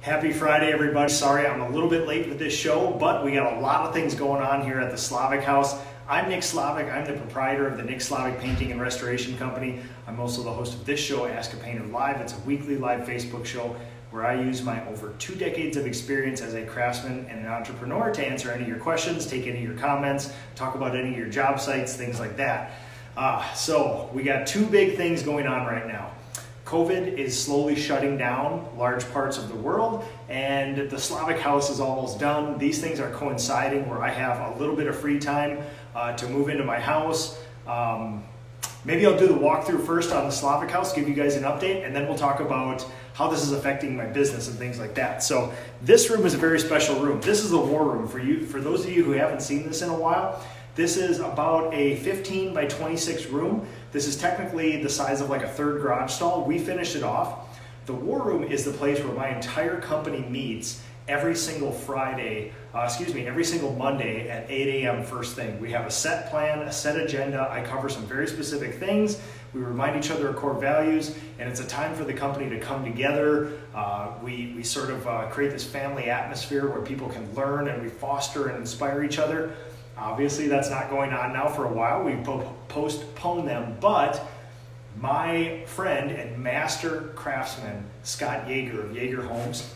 Happy Friday, everybody. Sorry I'm a little bit late with this show, but we got a lot of things going on here at the Slavikhaus. I'm Nick Slavik. I'm the proprietor of the Nick Slavik Painting and Restoration Company. I'm also the host of this show, Ask a Painter Live. It's a weekly live Facebook show where I use my over 2 decades of experience as a craftsman and an entrepreneur to answer any of your questions, take any of your comments, talk about any of your job sites, things like that. So we got 2 big things going on right now. COVID is slowly shutting down large parts of the world, and the Slavikhaus is almost done. These things are coinciding where I have a little bit of free time to move into my house. Maybe I'll do the walkthrough first on the Slavikhaus, give you guys an update, and then we'll talk about how this is affecting my business and things like that. So this room is a very special room. This is the war room for you. For those of you who haven't seen this in a while, this is about a 15 by 26 room. This is technically the size of like a 3rd garage stall. We finished it off. The war room is the place where my entire company meets every single every single Monday at 8 a.m. first thing. We have a set plan, a set agenda. I cover some very specific things. We remind each other of core values, and it's a time for the company to come together. We sort of create this family atmosphere where people can learn, and we foster and inspire each other. Obviously, that's not going on now for a while. We postponed them, but my friend and master craftsman, Scott Yeager of Yeager Homes,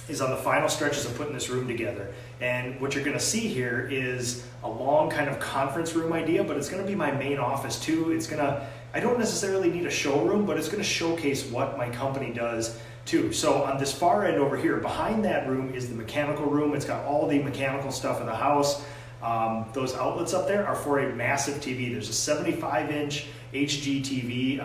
is on the final stretches of putting this room together. And what you're gonna see here is a long kind of conference room idea, but it's gonna be my main office too. I don't necessarily need a showroom, but it's gonna showcase what my company does too. So on this far end over here, behind that room is the mechanical room. It's got all the mechanical stuff of the house. Those outlets up there are for a massive TV. There's a 75-inch HD TV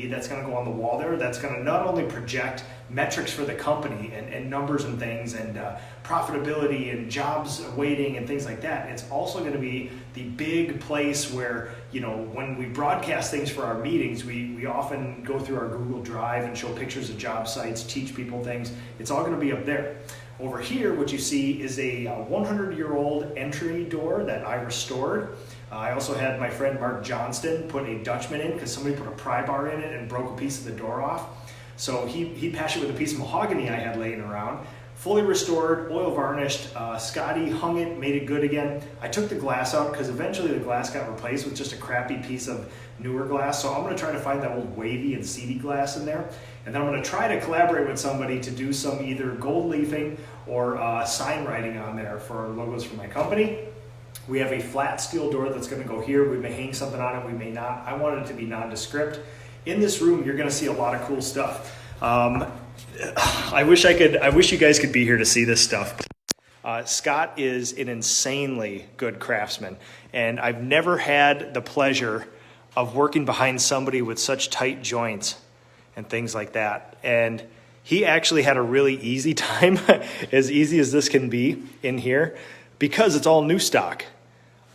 that's going to go on the wall there. That's going to not only project metrics for the company and numbers and things and profitability and jobs waiting and things like that. It's also going to be the big place where, you know, when we broadcast things for our meetings, we often go through our Google Drive and show pictures of job sites, teach people things. It's all going to be up there. Over here, what you see is a 100-year-old entry door that I restored. I also had my friend Mark Johnston put a Dutchman in because somebody put a pry bar in it and broke a piece of the door off. So he patched it with a piece of mahogany I had laying around. Fully restored, oil varnished. Scotty hung it, made it good again. I took the glass out because eventually the glass got replaced with just a crappy piece of newer glass. So I'm going to try to find that old wavy and seedy glass in there. And then I'm going to try to collaborate with somebody to do some either gold leafing or sign writing on there for our logos for my company. We have a flat steel door that's going to go here. We may hang something on it, we may not. I want it to be nondescript. In this room, you're going to see a lot of cool stuff. I wish you guys could be here to see this stuff. Scott is an insanely good craftsman, and I've never had the pleasure of working behind somebody with such tight joints and things like that. And he actually had a really easy time, as easy as this can be in here, because it's all new stock.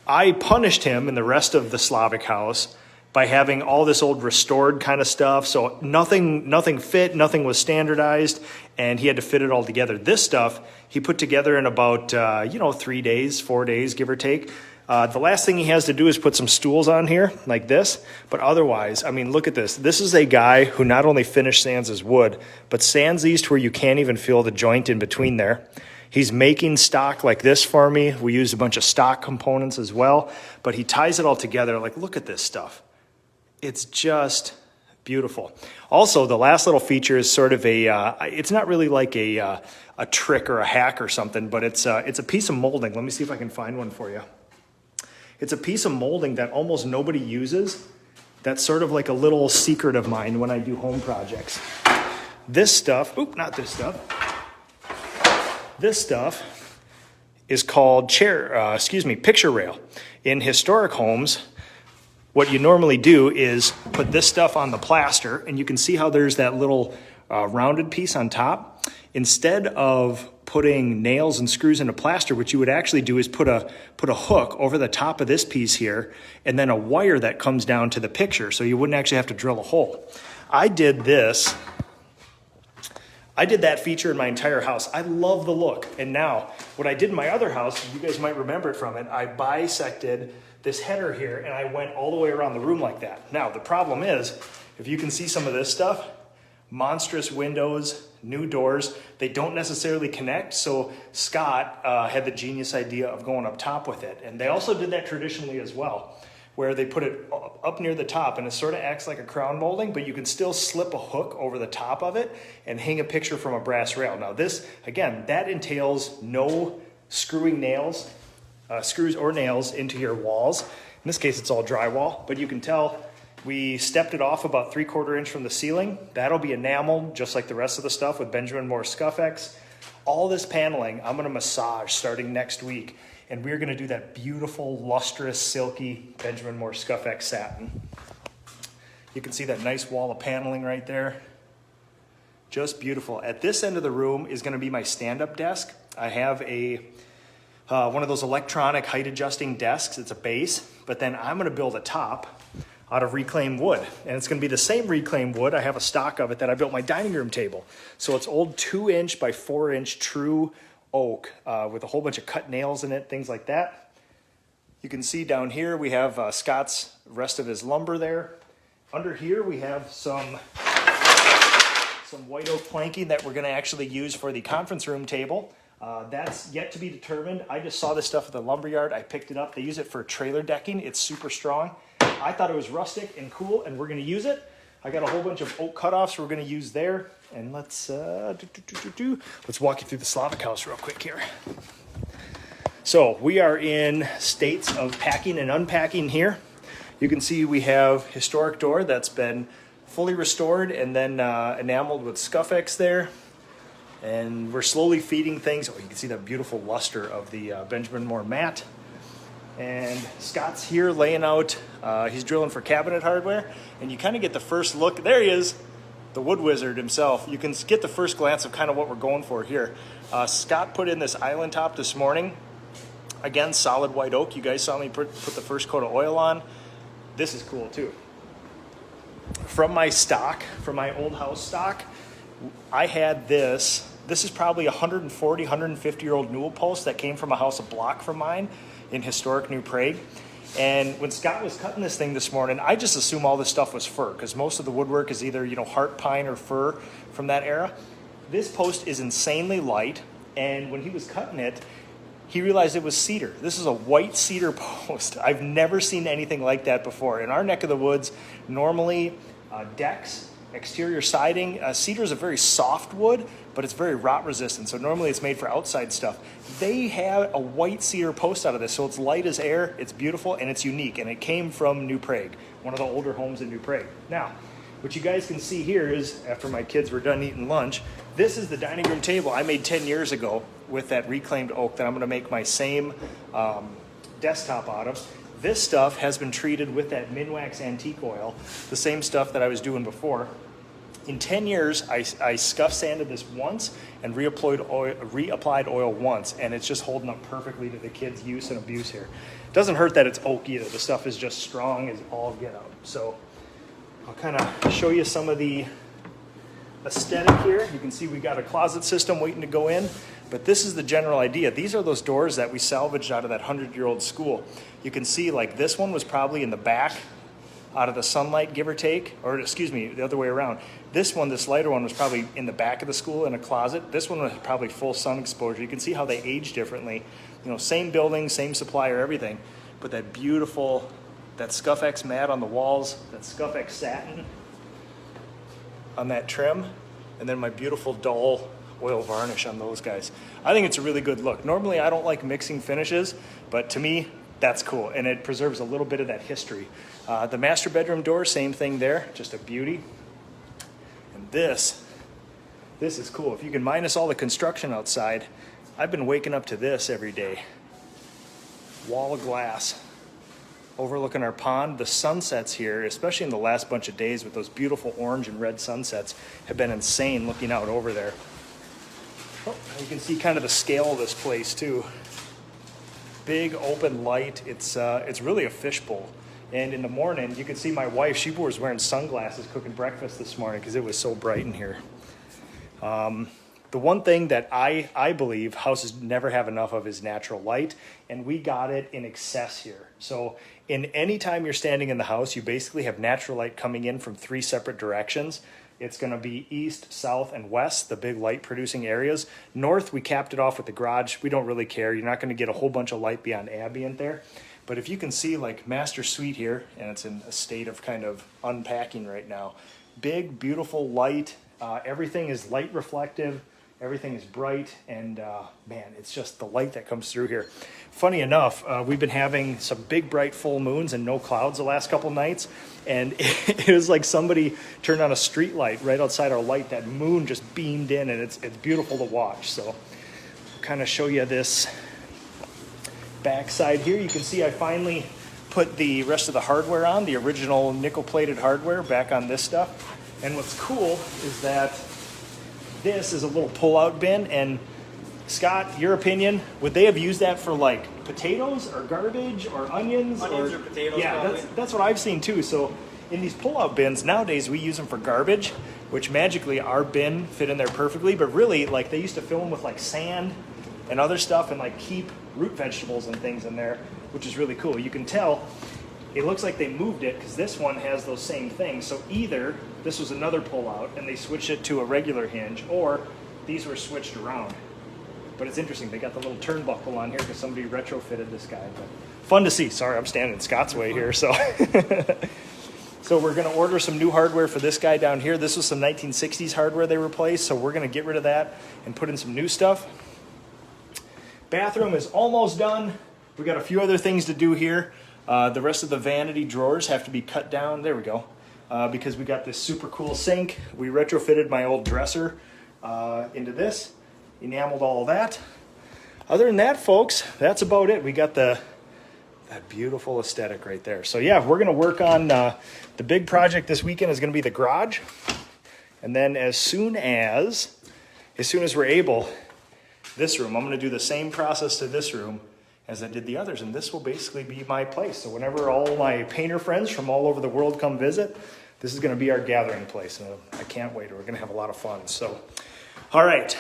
I punished him and the rest of the Slavikhaus by having all this old restored kind of stuff. So nothing fit, nothing was standardized, and he had to fit it all together. This stuff he put together in about 3 days, 4 days, give or take. The last thing he has to do is put some stools on here like this, but otherwise, I mean, look at this. This is a guy who not only finished sands his wood, but sands these to where you can't even feel the joint in between there. He's making stock like this for me. We used a bunch of stock components as well, but he ties it all together. Like, look at this stuff. It's just beautiful. Also, the last little feature is sort of it's not really like a trick or a hack or something, but it's a piece of molding. Let me see if I can find one for you. It's a piece of molding that almost nobody uses. That's sort of like a little secret of mine when I do home projects. This stuff, this stuff is called picture rail. In historic homes, what you normally do is put this stuff on the plaster, and you can see how there's that little rounded piece on top. Instead of putting nails and screws into plaster, what you would actually do is put a hook over the top of this piece here, and then a wire that comes down to the picture, so you wouldn't actually have to drill a hole. I did that feature in my entire house. I love the look. And now, what I did in my other house, you guys might remember it from it, I bisected this header here, and I went all the way around the room like that. Now, the problem is, if you can see some of this stuff, monstrous windows, new doors. They don't necessarily connect, so Scott had the genius idea of going up top with it. And they also did that traditionally as well, where they put it up near the top, and it sort of acts like a crown molding, but you can still slip a hook over the top of it and hang a picture from a brass rail. Now this, again, that entails no screwing nails, screws or nails into your walls. In this case, it's all drywall, but you can tell we stepped it off about 3/4 inch from the ceiling. That'll be enameled just like the rest of the stuff with Benjamin Moore Scuffex. All this paneling, I'm gonna massage starting next week, and we're gonna do that beautiful, lustrous, silky Benjamin Moore Scuffex satin. You can see that nice wall of paneling right there. Just beautiful. At this end of the room is gonna be my stand-up desk. I have one of those electronic height adjusting desks. It's a base, but then I'm gonna build a top out of reclaimed wood. And it's gonna be the same reclaimed wood. I have a stock of it that I built my dining room table. So it's old 2-inch by 4-inch true oak with a whole bunch of cut nails in it, things like that. You can see down here we have Scott's rest of his lumber there. Under here we have some white oak planking that we're gonna actually use for the conference room table. That's yet to be determined. I just saw this stuff at the lumberyard. I picked it up. They use it for trailer decking. It's super strong. I thought it was rustic and cool, and we're going to use it. I got a whole bunch of oak cutoffs we're going to use there. And let's walk you through the Slavikhaus real quick here. So we are in states of packing and unpacking here. You can see we have historic door that's been fully restored and then enameled with Scuffex there. And we're slowly feeding things. Oh, you can see that beautiful luster of the Benjamin Moore mat. And Scott's here laying out, he's drilling for cabinet hardware. And you kind of get the first look, there he is, the wood wizard himself. You can get the first glance of kind of what we're going for here. Scott put in this island top this morning. Again, solid white oak. You guys saw me put the first coat of oil on. This is cool too. From my stock, from my old house stock, I had this. This is probably a 140, 150-year-old newel post that came from a house a block from mine in historic New Prague. And when Scott was cutting this thing this morning, I just assume all this stuff was fir, because most of the woodwork is either, heart pine or fir from that era. This post is insanely light, and when he was cutting it, he realized it was cedar. This is a white cedar post. I've never seen anything like that before. In our neck of the woods, normally decks, exterior siding, cedar is a very soft wood, but it's very rot resistant, so normally it's made for outside stuff. They have a white cedar post out of this, so it's light as air, it's beautiful, and it's unique, and it came from New Prague, one of the older homes in New Prague. Now, what you guys can see here is, after my kids were done eating lunch, this is the dining room table I made 10 years ago with that reclaimed oak that I'm gonna make my same desktop out of. This stuff has been treated with that Minwax antique oil, the same stuff that I was doing before. In 10 years, I scuff sanded this once and reapplied oil once, and it's just holding up perfectly to the kids' use and abuse here. It doesn't hurt that it's oak either. The stuff is just strong as all get out. So I'll kind of show you some of the aesthetic here. You can see we got a closet system waiting to go in, but this is the general idea. These are those doors that we salvaged out of that 100-year-old school. You can see like this one was probably in the back out of the sunlight, give or take, or excuse me, the other way around. This one, this lighter one, was probably in the back of the school in a closet. This one was probably full sun exposure. You can see how they age differently. Same building, same supplier, everything. But that beautiful, that Scuffex mat on the walls, that Scuffex satin on that trim, and then my beautiful dull oil varnish on those guys. I think it's a really good look. Normally I don't like mixing finishes, but to me, that's cool, and it preserves a little bit of that history. The master bedroom door, same thing there, just a beauty. And this is cool. If you can minus all the construction outside, I've been waking up to this every day. Wall of glass overlooking our pond. The sunsets here, especially in the last bunch of days with those beautiful orange and red sunsets, have been insane looking out over there. Oh, you can see kind of the scale of this place too. Big open light. It's really a fishbowl. And in the morning, you can see my wife, she was wearing sunglasses cooking breakfast this morning because it was so bright in here. The one thing that I believe houses never have enough of is natural light, and we got it in excess here. So in any time you're standing in the house, you basically have natural light coming in from 3 separate directions. It's going to be east, south, and west, the big light producing areas. North, we capped it off with the garage. We don't really care. You're not going to get a whole bunch of light beyond ambient there. But if you can see, like, master suite here, and it's in a state of kind of unpacking right now. Big, beautiful light. Everything is light reflective. Everything is bright, and man, it's just the light that comes through here. Funny enough, we've been having some big, bright full moons and no clouds the last couple nights, and it was like somebody turned on a street light right outside our light. That moon just beamed in, and it's beautiful to watch. So, I'll kind of show you this backside here. You can see I finally put the rest of the hardware on, the original nickel-plated hardware back on this stuff. And what's cool is that this is a little pull-out bin, and Scott, your opinion, would they have used that for like potatoes or garbage or onions? Onions or potatoes, yeah, probably. that's what I've seen too. So in these pull-out bins, nowadays we use them for garbage, which magically our bin fit in there perfectly, but really like they used to fill them with like sand and other stuff and like keep root vegetables and things in there, which is really cool. You can tell it looks like they moved it because this one has those same things. So either this was another pull-out and they switched it to a regular hinge, or these were switched around. But it's interesting, they got the little turnbuckle on here because somebody retrofitted this guy. But fun to see. Sorry, I'm standing in Scott's way here. So so we're going to order some new hardware for this guy down here. This was some 1960s hardware they replaced, so we're going to get rid of that and put in some new stuff. Bathroom is almost done. We got a few other things to do here. The rest of the vanity drawers have to be cut down. There we go. Because we got this super cool sink. We retrofitted my old dresser into this. Enameled all of that. Other than that, folks, that's about it. We got that beautiful aesthetic right there. So yeah, we're going to work on the big project this weekend is going to be the garage. And then as soon as we're able, this room, I'm going to do the same process to this room as I did the others, and this will basically be my place. So whenever all my painter friends from all over the world come visit, this is going to be our gathering place, and I can't wait. We're going to have a lot of fun. So, all right,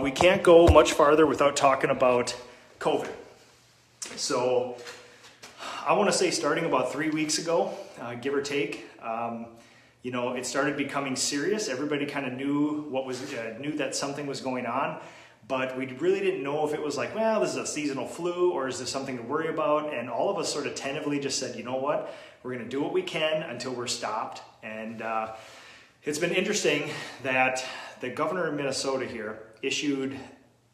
we can't go much farther without talking about COVID. So I want to say starting about 3 weeks ago, give or take, it started becoming serious. Everybody kind of knew knew that something was going on. But we really didn't know if it was like, well, this is a seasonal flu, or is this something to worry about? And all of us sort of tentatively just said, you know what, we're going to do what we can until we're stopped. And it's been interesting that the governor of Minnesota here issued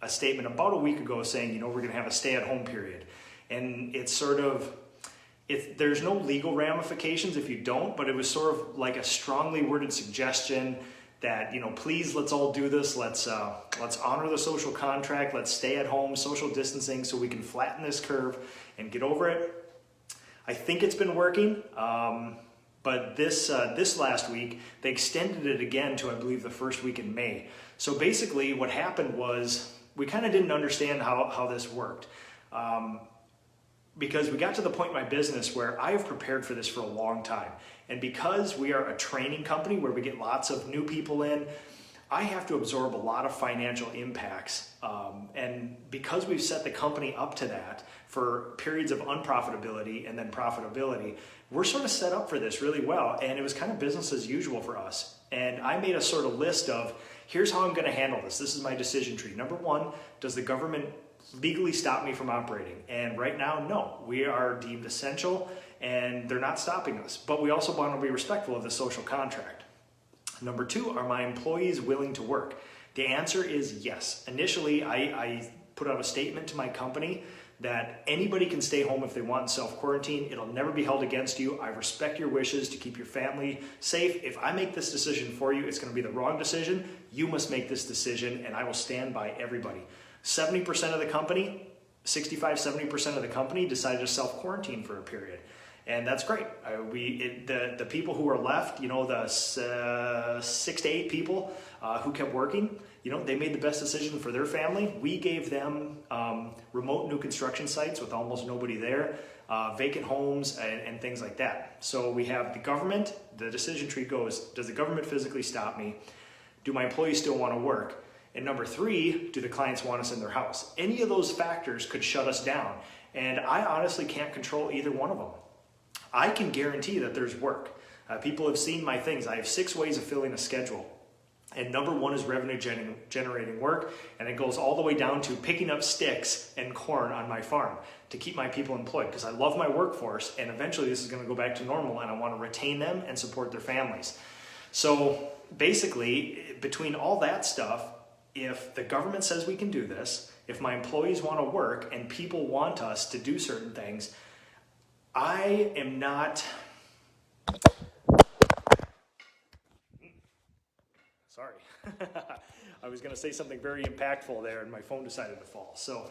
a statement about a week ago saying, we're going to have a stay-at-home period. And it's sort of, there's no legal ramifications if you don't, but it was sort of like a strongly worded suggestion that, please, let's all do this. Let's honor the social contract. Let's stay at home, social distancing, so we can flatten this curve and get over it. I think it's been working, but this last week, they extended it again to, I believe, the first week in May. So basically what happened was we kind of didn't understand how this worked. Because we got to the point in my business where I have prepared for this for a long time. And because we are a training company where we get lots of new people in, I have to absorb a lot of financial impacts. And because we've set the company up to that for periods of unprofitability and then profitability, we're sort of set up for this really well. And it was kind of business as usual for us. And I made a sort of list of, here's how I'm going to handle this. This is my decision tree. Number one, does the government legally stop me from operating? And right now, no. We are deemed essential and they're not stopping us. But we also want to be respectful of the social contract. Number two, are my employees willing to work? The answer is yes. Initially, I put out a statement to my company that anybody can stay home if they want and self-quarantine. It'll never be held against you. I respect your wishes to keep your family safe. If I make this decision for you, it's going to be the wrong decision. You must make this decision, and I will stand by everybody. 70% of the company, 65-70% of the company decided to self-quarantine for a period. And that's great. The people who are left, the 6 to 8 people who kept working, they made the best decision for their family. We gave them remote new construction sites with almost nobody there, vacant homes and things like that. So we have the government. The decision tree goes, does the government physically stop me? Do my employees still want to work? And number three, do the clients want us in their house? Any of those factors could shut us down. And I honestly can't control either one of them. I can guarantee that there's work. People have seen my things. I have 6 ways of filling a schedule. And number 1 is revenue generating work, and it goes all the way down to picking up sticks and corn on my farm to keep my people employed, because I love my workforce, and eventually this is going to go back to normal, and I want to retain them and support their families. So basically, between all that stuff, if the government says we can do this, if my employees want to work and people want us to do certain things, I am not... Sorry. I was going to say something very impactful there and my phone decided to fall. So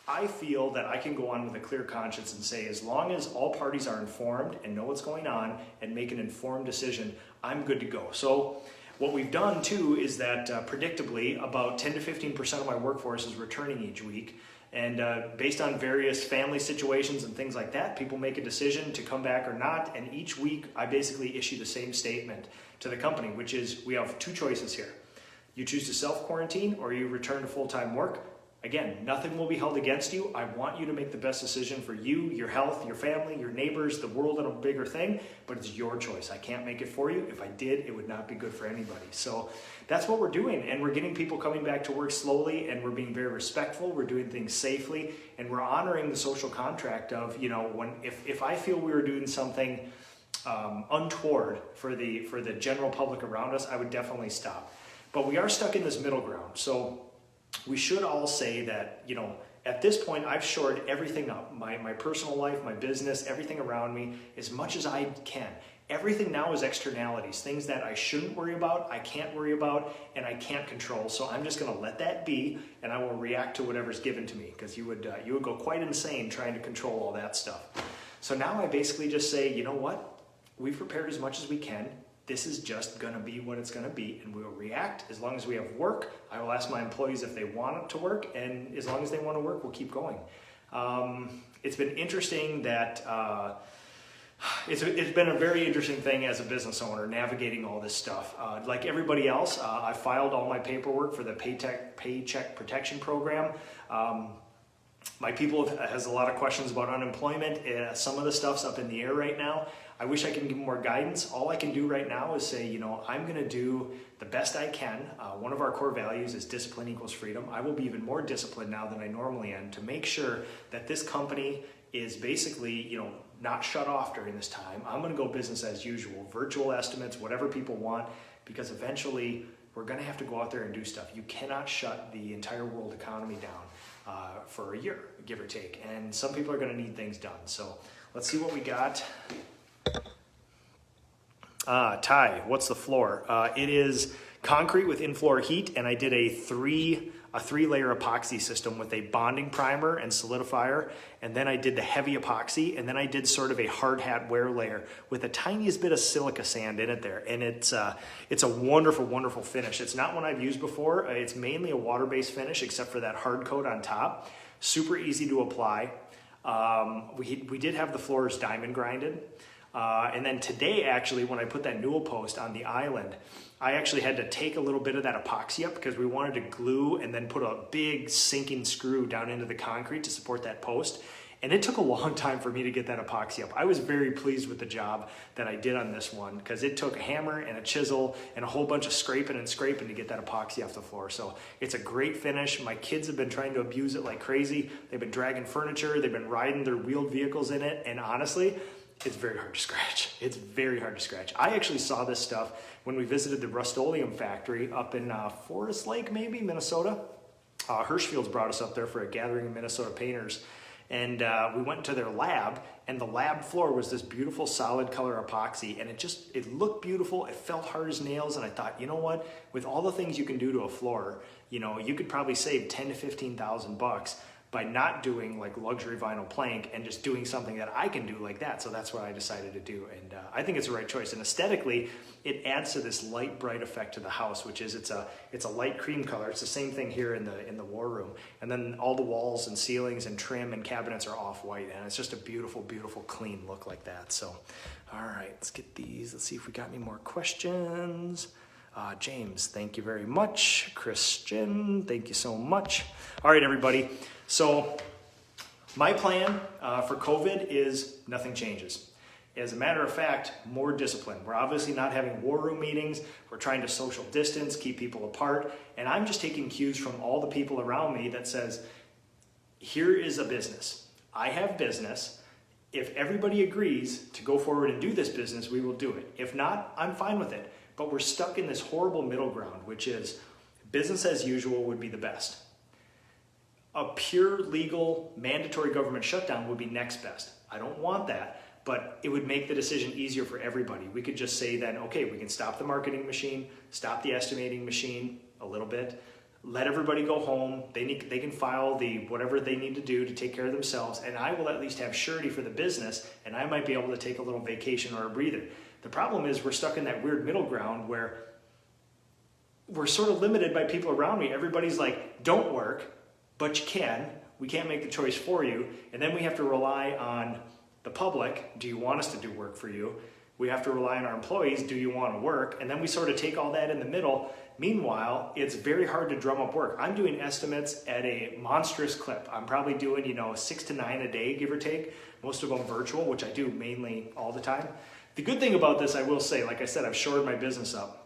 I feel that I can go on with a clear conscience and say, as long as all parties are informed and know what's going on and make an informed decision, I'm good to go. So what we've done too is that predictably about 10 to 15% of my workforce is returning each week. And based on various family situations and things like that, people make a decision to come back or not. And each week I basically issue the same statement to the company, which is we have 2 choices here. You choose to self-quarantine or you return to full-time work. Again, nothing will be held against you. I want you to make the best decision for you, your health, your family, your neighbors, the world, and a bigger thing, but it's your choice. I can't make it for you. If I did, it would not be good for anybody. So that's what we're doing, and we're getting people coming back to work slowly, and we're being very respectful. We're doing things safely, and we're honoring the social contract of, if I feel we were doing something untoward for the general public around us, I would definitely stop. But we are stuck in this middle ground. So we should all say that, at this point, I've shored everything up. My personal life, my business, everything around me, as much as I can. Everything now is externalities, things that I shouldn't worry about, I can't worry about, and I can't control. So I'm just going to let that be, and I will react to whatever's given to me, because you would go quite insane trying to control all that stuff. So now I basically just say, you know what? We've prepared as much as we can. This is just going to be what it's going to be, and we will react. As long as we have work, I will ask my employees if they want to work, and as long as they want to work, we'll keep going. It's been interesting that it's been a very interesting thing as a business owner, navigating all this stuff. Like everybody else, I filed all my paperwork for the Paycheck Protection Program. My people has a lot of questions about unemployment. Some of the stuff's up in the air right now. I wish I could give more guidance. All I can do right now is say, I'm going to do the best I can. One of our core values is discipline equals freedom. I will be even more disciplined now than I normally am to make sure that this company is basically, not shut off during this time. I'm going to go business as usual, virtual estimates, whatever people want, because eventually we're going to have to go out there and do stuff. You cannot shut the entire world economy down for a year, give or take. And some people are going to need things done. So let's see what we got. Ty, what's the floor? It is concrete with in-floor heat, and I did a three-layer epoxy system with a bonding primer and solidifier, and then I did the heavy epoxy, and then I did sort of a hard hat wear layer with the tiniest bit of silica sand in it there, and it's a wonderful, wonderful finish. It's not one I've used before. It's mainly a water-based finish, except for that hard coat on top. Super easy to apply. We did have the floors diamond grinded. And then today, actually, when I put that newel post on the island, I actually had to take a little bit of that epoxy up because we wanted to glue and then put a big sinking screw down into the concrete to support that post. And it took a long time for me to get that epoxy up. I was very pleased with the job that I did on this one because it took a hammer and a chisel and a whole bunch of scraping to get that epoxy off the floor. So it's a great finish. My kids have been trying to abuse it like crazy. They've been dragging furniture. They've been riding their wheeled vehicles in it. And honestly, it's very hard to scratch. It's very hard to scratch. I actually saw this stuff when we visited the Rust-Oleum factory up in Forest Lake, maybe, Minnesota. Hirschfield's brought us up there for a gathering of Minnesota painters. And we went to their lab, and the lab floor was this beautiful solid color epoxy, and it looked beautiful. It felt hard as nails, and I thought, you know what? With all the things you can do to a floor, you could probably save $10,000 to $15,000 by not doing like luxury vinyl plank and just doing something that I can do like that. So that's what I decided to do. And I think it's the right choice. And aesthetically, it adds to this light, bright effect to the house, which is it's a light cream color. It's the same thing here in the war room. And then all the walls and ceilings and trim and cabinets are off-white. And it's just a beautiful, beautiful, clean look like that. So, all right, let's get these. Let's see if we got any more questions. James, thank you very much. Christian, thank you so much. All right, everybody. So my plan for COVID is nothing changes. As a matter of fact, more discipline. We're obviously not having war room meetings. We're trying to social distance, keep people apart. And I'm just taking cues from all the people around me that says, here is a business. I have business. If everybody agrees to go forward and do this business, we will do it. If not, I'm fine with it. But we're stuck in this horrible middle ground, which is business as usual would be the best. A pure legal mandatory government shutdown would be next best. I don't want that, but it would make the decision easier for everybody. We could just say then, okay, we can stop the marketing machine, stop the estimating machine a little bit, let everybody go home. They can file the whatever they need to do to take care of themselves, and I will at least have surety for the business, and I might be able to take a little vacation or a breather. The problem is we're stuck in that weird middle ground where we're sort of limited by people around me. Everybody's like, don't work, but you can. We can't make the choice for you. And then we have to rely on the public. Do you want us to do work for you? We have to rely on our employees. Do you want to work? And then we sort of take all that in the middle. Meanwhile, it's very hard to drum up work. I'm doing estimates at a monstrous clip. I'm probably doing, 6 to 9 a day, give or take. Most of them virtual, which I do mainly all the time. The good thing about this, I will say, like I said, I've shored my business up.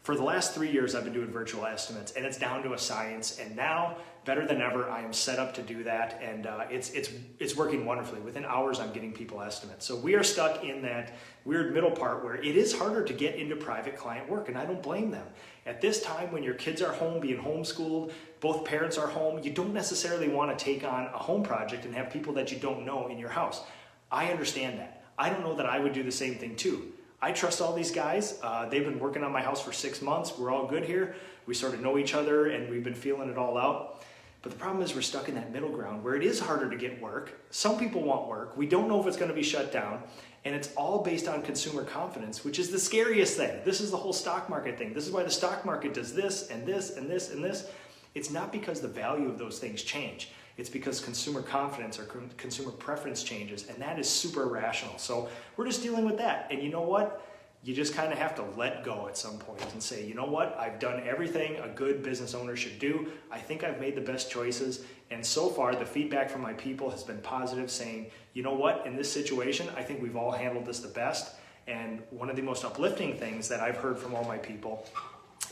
For the last 3 years, I've been doing virtual estimates, and it's down to a science. And now, better than ever, I am set up to do that, and it's working wonderfully. Within hours, I'm getting people estimates. So we are stuck in that weird middle part where it is harder to get into private client work, and I don't blame them. At this time, when your kids are home, being homeschooled, both parents are home, you don't necessarily want to take on a home project and have people that you don't know in your house. I understand that. I don't know that I would do the same thing too. I trust all these guys. They've been working on my house for 6 months. We're all good here. We sort of know each other and we've been feeling it all out. But the problem is we're stuck in that middle ground where it is harder to get work. Some people want work. We don't know if it's going to be shut down. And it's all based on consumer confidence, which is the scariest thing. This is the whole stock market thing. This is why the stock market does this and this and this and this. It's not because the value of those things change. It's because consumer confidence or consumer preference changes, and that is super irrational. So we're just dealing with that. And you know what? You just kind of have to let go at some point and say, you know what? I've done everything a good business owner should do. I think I've made the best choices. And so far, the feedback from my people has been positive, saying, you know what? In this situation, I think we've all handled this the best. And one of the most uplifting things that I've heard from all my people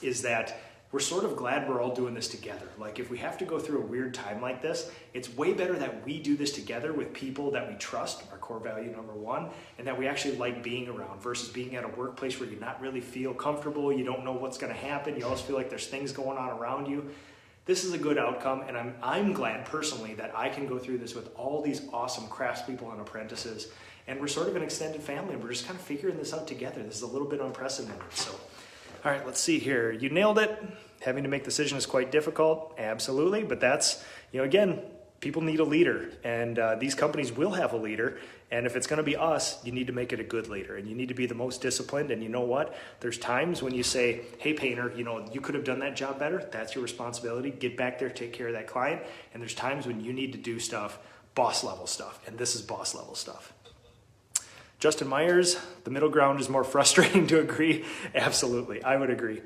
is that we're sort of glad we're all doing this together. Like if we have to go through a weird time like this, it's way better that we do this together with people that we trust, our core value number one, and that we actually like being around versus being at a workplace where you not really feel comfortable, you don't know what's gonna happen, you always feel like there's things going on around you. This is a good outcome, and I'm glad personally that I can go through this with all these awesome craftspeople and apprentices, and we're sort of an extended family, and we're just kind of figuring this out together. This is a little bit unprecedented, so. All right, let's see here. You nailed it. Having to make decisions is quite difficult, absolutely, but that's, again, people need a leader, and these companies will have a leader, and if it's gonna be us, you need to make it a good leader, and you need to be the most disciplined, and you know what? There's times when you say, hey, painter, you could have done that job better. That's your responsibility. Get back there, take care of that client, and there's times when you need to do stuff, boss level stuff, and this is boss level stuff. Justin Myers, the middle ground is more frustrating to agree. Absolutely, I would agree.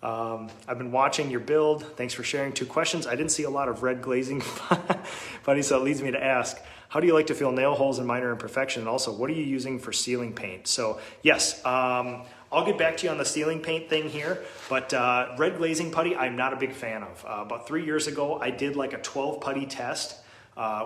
I've been watching your build. Thanks for sharing. 2 questions. I didn't see a lot of red glazing, funny, so it leads me to ask, how do you like to fill nail holes and minor imperfection? And also, what are you using for ceiling paint? So yes, I'll get back to you on the ceiling paint thing here, but red glazing putty, I'm not a big fan of. About 3 years ago, I did like a 12 putty test.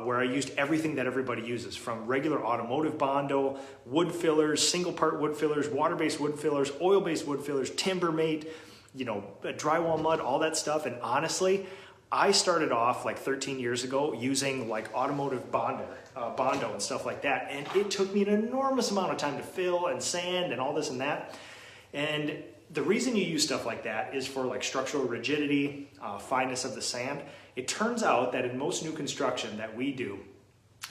Where I used everything that everybody uses, from regular automotive Bondo, wood fillers, single part wood fillers, water-based wood fillers, oil-based wood fillers, Timbermate, drywall mud, all that stuff. And honestly, I started off like 13 years ago using like automotive Bondo and stuff like that. And it took me an enormous amount of time to fill and sand and all this and that. And the reason you use stuff like that is for like structural rigidity, fineness of the sand. It turns out that in most new construction that we do,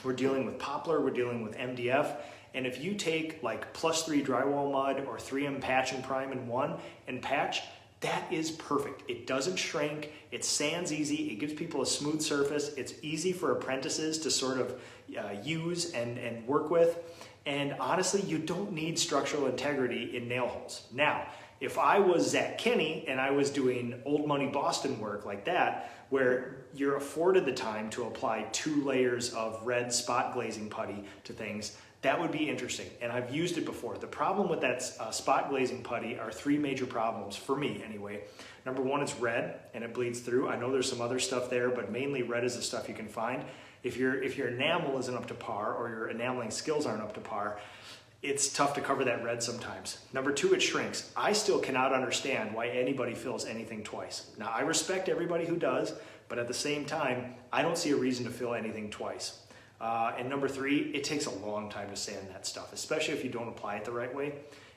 we're dealing with poplar, we're dealing with MDF, and if you take like +3 drywall mud or 3M patch and prime in one and patch, that is perfect. It doesn't shrink, it sands easy, it gives people a smooth surface, it's easy for apprentices to sort of use and work with, and honestly, you don't need structural integrity in nail holes. Now, if I was Zach Kinney and I was doing old money Boston work like that, where you're afforded the time to apply 2 layers of red spot glazing putty to things, that would be interesting. And I've used it before. The problem with that spot glazing putty are three major problems, for me anyway. Number one, it's red and it bleeds through. I know there's some other stuff there, but mainly red is the stuff you can find. If your enamel isn't up to par or your enameling skills aren't up to par, it's tough to cover that red sometimes. Number two, it shrinks. I still cannot understand why anybody fills anything twice. Now, I respect everybody who does, but at the same time, I don't see a reason to fill anything twice. And number three, it takes a long time to sand that stuff, especially if you don't apply it the right way.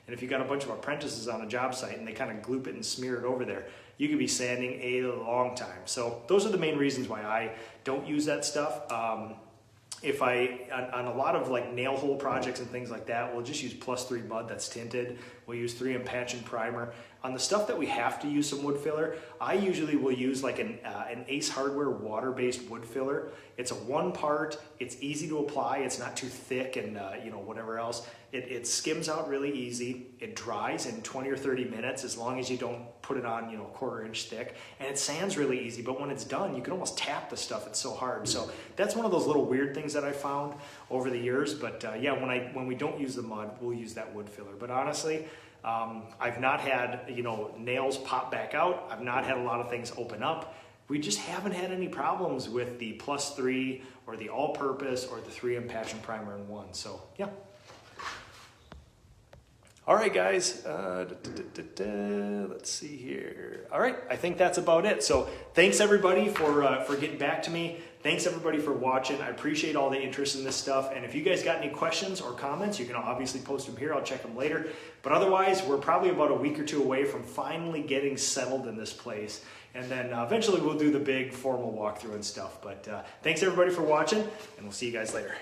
And if you got a bunch of apprentices on a job site and they kind of gloop it and smear it over there, you could be sanding a long time. So those are the main reasons why I don't use that stuff. If on a lot of like nail hole projects and things like that, we'll just use +3 mud that's tinted. We'll use 3M patch and primer. On the stuff that we have to use some wood filler, I usually will use like an Ace Hardware water-based wood filler. It's a 1-part, it's easy to apply, it's not too thick and whatever else. It skims out really easy. It dries in 20 or 30 minutes as long as you don't put it on, a 1/4 inch thick. And it sands really easy, but when it's done, you can almost tap the stuff, it's so hard. So that's one of those little weird things that I found over the years. But yeah, when we don't use the mud, we'll use that wood filler. But honestly, I've not had, nails pop back out. I've not had a lot of things open up. We just haven't had any problems with the +3 or the all-purpose or the 3M patch and primer in one. So yeah. All right, guys, let's see here. All right, I think that's about it. So thanks everybody for getting back to me. Thanks everybody for watching. I appreciate all the interest in this stuff. And if you guys got any questions or comments, you can obviously post them here. I'll check them later. But otherwise, we're probably about a week or two away from finally getting settled in this place. And then eventually we'll do the big formal walkthrough and stuff. But thanks everybody for watching, and we'll see you guys later.